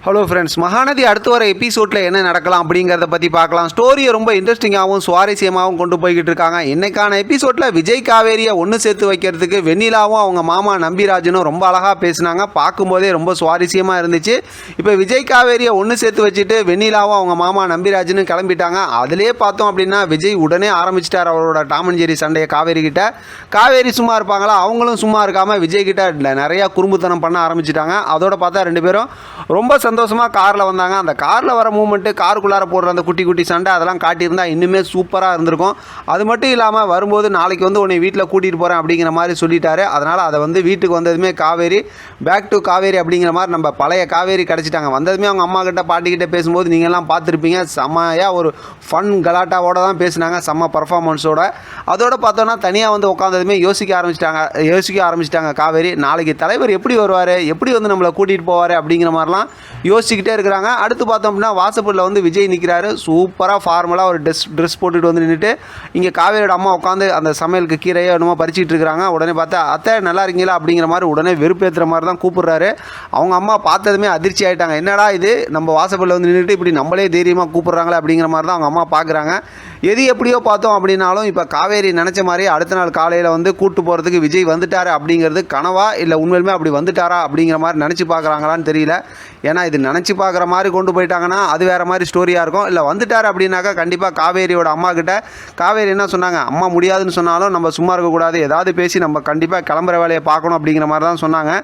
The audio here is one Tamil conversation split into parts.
ஹலோ ஃப்ரெண்ட்ஸ், மகாநதி அடுத்து வர எபிசோடில் என்ன நடக்கலாம் அப்படிங்கிறத பற்றி பார்க்கலாம். ஸ்டோரியை ரொம்ப இன்ட்ரெஸ்டிங்காகவும் சுவாரஸ்யமாகவும் கொண்டு போய்கிட்டு இருக்காங்க. இன்றைக்கான எபிசோடில் விஜய் காவேரியை ஒன்று சேர்த்து வைக்கிறதுக்கு வெண்ணிலாவும் அவங்க மாமா நம்பிராஜனும் ரொம்ப அழகாக பேசினாங்க. பார்க்கும்போதே ரொம்ப சுவாரஸ்யமாக இருந்துச்சு. இப்போ விஜய் காவேரியை ஒன்று சேர்த்து வச்சுட்டு வெண்ணிலாவும் அவங்க மாமா நம்பிராஜனும் கிளம்பிட்டாங்க. அதிலே பார்த்தோம் அப்படின்னா விஜய் உடனே ஆரம்பிச்சிட்டார் அவரோட டாம் அண்ட் ஜெர்ரி சண்டையை காவேரி கிட்ட. காவேரி சும்மா இருப்பாங்களா? அவங்களும் சும்மா இருக்காமல் விஜய் கிட்ட நிறையா குறும்புத்தனம் பண்ண ஆரம்பிச்சிட்டாங்க. அதோட பார்த்தா ரெண்டு பேரும் ரொம்ப சந்தோஷமாக காரில் வந்தாங்க. அந்த காரில் வர மூமெண்ட்டு, காருக்குள்ளார போடுற அந்த குட்டி குட்டி சண்டை அதெல்லாம் காட்டியிருந்தா இன்னுமே சூப்பராக இருந்திருக்கும். அது மட்டும் இல்லாமல் வரும்போது நாளைக்கு உன்னை வீட்டில் கூட்டிகிட்டு போகிறேன் அப்படிங்கிற மாதிரி சொல்லிட்டாரு. அதனால் அதை வீட்டுக்கு வந்ததுமே காவேரி பேக் டு காவேரி அப்படிங்கிற மாதிரி நம்ம பழைய காவேரி கிடச்சிட்டாங்க. வந்ததுமே அவங்க அம்மா கிட்ட பாட்டிக்கிட்ட பேசும்போது நீங்கள்லாம் பார்த்துருப்பீங்க, செம்மையாக ஒரு ஃபன் கலாட்டாவோட தான் பேசினாங்க, செம்ம பர்ஃபார்மன்ஸோட. அதோட பார்த்தோன்னா தனியாக உட்காந்ததுமே யோசிக்க ஆரம்பிச்சிட்டாங்க காவேரி. நாளைக்கு தலைவர் எப்படி வருவார், எப்படி நம்மளை கூட்டிகிட்டு போவார் அப்படிங்கிற மாதிரிலாம் யோசிச்சுக்கிட்டே இருக்கிறாங்க. அடுத்து பார்த்தோம் அப்படின்னா வாசப்படில் விஜய் நிற்கிறாரு. சூப்பராக ஃபார்மலாக ஒரு ட்ரெஸ் போட்டுட்டு நின்றுட்டு இங்கே காவேரியோட அம்மா உட்காந்து அந்த சமையலுக்கு கீரையோ என்னமோ பறிச்சிட்டு இருக்கிறாங்க. உடனே பார்த்தா அத்தை நல்லா இருக்கீங்களா அப்படிங்கிற மாதிரி உடனே வெறுப்பேற்றுற மாதிரி தான் கூப்பிட்றாரு. அவங்க அம்மா பார்த்ததுமே அதிர்ச்சி ஆகிட்டாங்க. என்னடா இது, நம்ம வாசப்படில் நின்றுட்டு இப்படி நம்மளே தைரியமாக கூப்பிட்றாங்களே அப்படிங்கிற மாதிரி தான் அவங்க அம்மா பார்க்குறாங்க. எது எப்படியோ பார்த்தோம் அப்படின்னாலும் இப்போ காவேரி நினச்ச மாதிரி அடுத்த நாள் காலையில் கூட்டு போகிறதுக்கு விஜய் வந்துட்டார் அப்படிங்கிறது கனவா இல்லை உண்மையிலுமே அப்படி வந்துட்டாரா அப்படிங்கிற மாதிரி நினச்சி பார்க்குறாங்களான்னு தெரியல. ஏன்னா இது நினச்சி பார்க்குற மாதிரி கொண்டு போயிட்டாங்கன்னா அது வேறு மாதிரி ஸ்டோரியாக இருக்கும். இல்லை வந்துட்டார் அப்படின்னாக்கா கண்டிப்பாக காவேரியோட அம்மா கிட்ட காவேரி என்ன சொன்னாங்க, அம்மா முடியாதுன்னு சொன்னாலும் நம்ம சும்மா இருக்கக்கூடாது, ஏதாவது பேசி நம்ம கண்டிப்பாக கிளம்புற வேலையை பார்க்கணும் அப்படிங்கிற மாதிரி தான் சொன்னாங்க.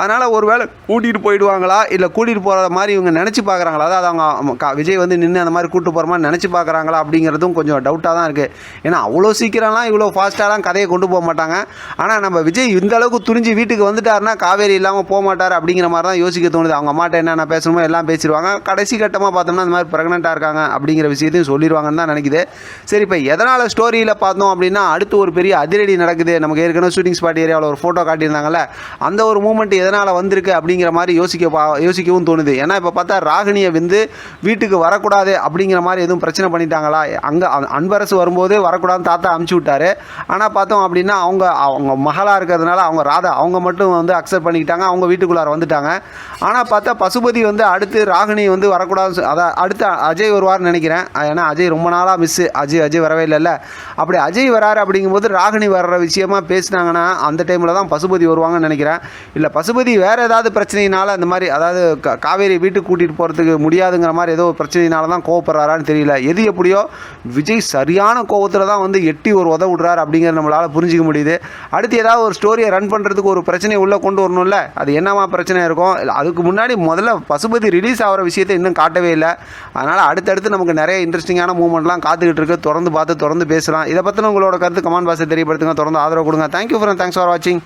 அதனால் ஒரு வேளை கூட்டிகிட்டு போயிடுவாங்களா இல்லை கூட்டிகிட்டு போகிற மாதிரி இவங்க நினச்சி பார்க்குறாங்களா, அதாவது அவங்க விஜய் நின்று அந்த மாதிரி கூப்பிட்டு போகிற மாதிரி நினச்சி பார்க்குறாங்களா அப்படிங்கிறதும் கொஞ்சம் டவுட்டாக தான் இருக்குது. ஏன்னா அவ்வளோ சீக்கிரம்லாம் இவ்வளோ ஃபாஸ்ட்டாலாம் கதையை கொண்டு போக மாட்டாங்க. ஆனால் நம்ம விஜய் இந்த அளவுக்கு துணிஞ்சு வீட்டுக்கு வந்துட்டாருன்னா காவேரி இல்லாமல் போக மாட்டார் அப்படிங்கிற மாதிரி தான் யோசிக்க தோணுது. அவங்க அம்மாட்ட என்னென்ன பேசணுமோ எல்லாம் பேசிடுவாங்க. கடைசி கட்டமாக பார்த்தோம்னா இந்த மாதிரி ப்ரெக்னெண்ட்டாக இருக்காங்க அப்படிங்கிற விஷயத்தையும் சொல்லிடுவாங்கன்னு தான் நினைக்குது. சரி, இப்போ எதனால் ஸ்டோரியில் பார்த்தோம் அப்படின்னா அடுத்து ஒரு பெரிய அதிரடி நடக்குது. நமக்கு ஏற்கனவே ஷூட்டிங் ஸ்பாட் ஏரியாவில் ஒரு ஃபோட்டோ காட்டியிருந்தாங்கல்ல, அந்த ஒரு மூமெண்ட் எதனால் வந்திருக்கு அப்படிங்கிற மாதிரி யோசிக்கவும் தோணுது. ஏன்னா இப்போ பார்த்தா ராகினியை வீட்டுக்கு வரக்கூடாது அப்படிங்கிற மாதிரி எதுவும் பிரச்சனை பண்ணிட்டாங்களா? அங்கே அன்பரசு வரும்போது வரக்கூடாதுன்னு தாத்தா அமுச்சு விட்டாரு. ஆனால் பார்த்தோம் அப்படின்னா அவங்க மகளாக இருக்கிறதுனால அவங்க ராதா அவங்க மட்டும் அக்செப்ட் பண்ணிக்கிட்டாங்க, அவங்க வீட்டுக்குள்ளார வந்துட்டாங்க. ஆனால் பார்த்தா பசுபதி அடுத்து ராகினி வரக்கூடாது, அதான் அடுத்து அஜய் வருவார்னு நினைக்கிறேன். ஏன்னா அஜய் ரொம்ப நாளாக அஜய் வரவே இல்லைல்ல. அப்படி அஜய் வராரு அப்படிங்கும்போது ராகினி வர்ற விஷயமா பேசினாங்கன்னா அந்த டைமில் தான் பசுபதி வருவாங்கன்னு நினைக்கிறேன். இல்லை பசுபதி வேறு ஏதாவது பிரச்சனையினால அந்த மாதிரி, அதாவது காவேரி வீட்டுக்கு கூட்டிகிட்டு போகிறதுக்கு முடியாதுங்கிற மாதிரி ஏதோ பிரச்சனையினால தான் கோவப்படுறாரான்னு தெரியல. எது எப்படியோ விஜய் சரியான கோவத்தில் தான் எட்டி ஒரு உதவி விடுறாரு அப்படிங்கிறத நம்மளால் புரிஞ்சிக்க முடியுது. அடுத்து ஏதாவது ஒரு ஸ்டோரியை ரன் பண்ணுறதுக்கு ஒரு பிரச்சனையை உள்ளே கொண்டு வரணும்ல, அது என்னமா பிரச்சனை இருக்கும். அதுக்கு முன்னாடி முதல்ல பசுபதி ரிலீஸ் ஆகிற விஷயத்தை இன்னும் காட்டவே இல்லை. அதனால் அடுத்தடுத்து நமக்கு நிறைய இன்ட்ரெஸ்டிங்கான மூமெண்ட்லாம் காத்துக்கிட்டு இருக்கு. தொடர்ந்து பேசலாம். இதை பற்றின உங்களோட கருத்து கமெண்ட் பாக்ஸில் தெரியப்படுத்துங்க. தொடர்ந்து ஆதரவு கொடுங்க. தேங்க்யூ ஃபார் வாட்சிங்.